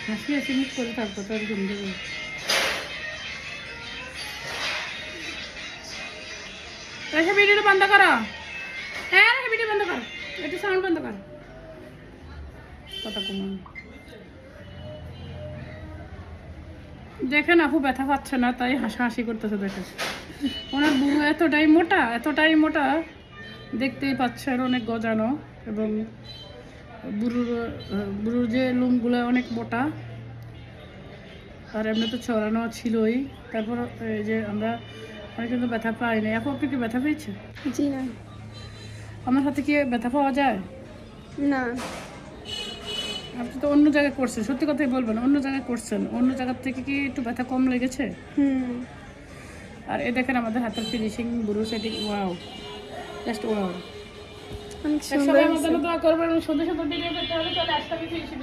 হাসি হাসি মুখ করে থাকবো তোর ঘুম দেবে। এসে ভিডিওটা বন্ধ করো। হ্যাঁ ভিডিও বন্ধ কর, একটু সাউন্ড বন্ধ কর, কথা কমান। দেখেন আপু ব্যথা পাচ্ছে না তাই হাসাহাসি করতেছে। দেখেন ওনার বুড়ো এতটাই মোটা দেখতেই পাচ্ছেন, অনেক গজানো, এবং বুড়োর যে লোমগুলো অনেক মোটা, আর এমনি তো ছড়ানো ছিলই। তারপর এই যে আমরা কিন্তু ব্যথা পাই না। এখন আপনি কি ব্যথা পেয়েছে? জি না। আমার হাতে কি ব্যথা পাওয়া যায় না। আপনি তো অন্য জায়গায় করছেন, সত্যি কথাই বলবেন, অন্য জায়গায় করছেন, অন্য জায়গার থেকে কি একটু ব্যথা কম লেগেছে? আর এ দেখেন আমাদের হাতের ফিনিশিং, বুড়ো সেটিং, ওয়াও, জাস্ট ওয়াও। অনেক সবাই সুন্দর। আমাদের দোয়া করবেন, সুন্দর সুন্দর ভিডিও পেতে হলে চলে আসতে হবে ফিনিশিং।